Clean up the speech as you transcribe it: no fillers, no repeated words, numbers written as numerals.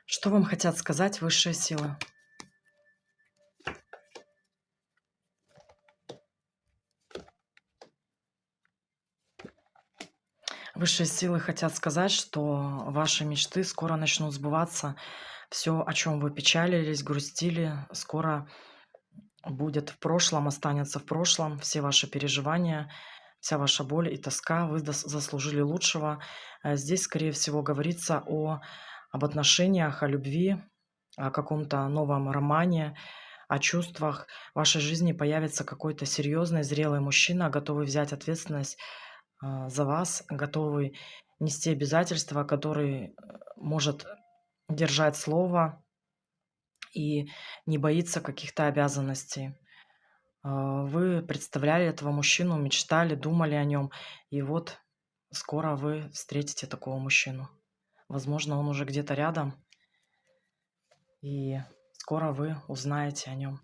Что вам хотят сказать высшие силы? Высшие силы хотят сказать, что ваши мечты скоро начнут сбываться. Все, о чем вы печалились, грустили, скоро будет в прошлом, останется в прошлом. Все ваши переживания, вся ваша боль и тоска, вы заслужили лучшего. Здесь, скорее всего, говорится об отношениях, о любви, о каком-то новом романе, о чувствах. В вашей жизни появится какой-то серьезный, зрелый мужчина, готовый взять ответственность за вас, готовый нести обязательства, который может держать слово и не боится каких-то обязанностей. Вы представляли этого мужчину, мечтали, думали о нем, и вот скоро вы встретите такого мужчину. Возможно, он уже где-то рядом, и скоро вы узнаете о нем.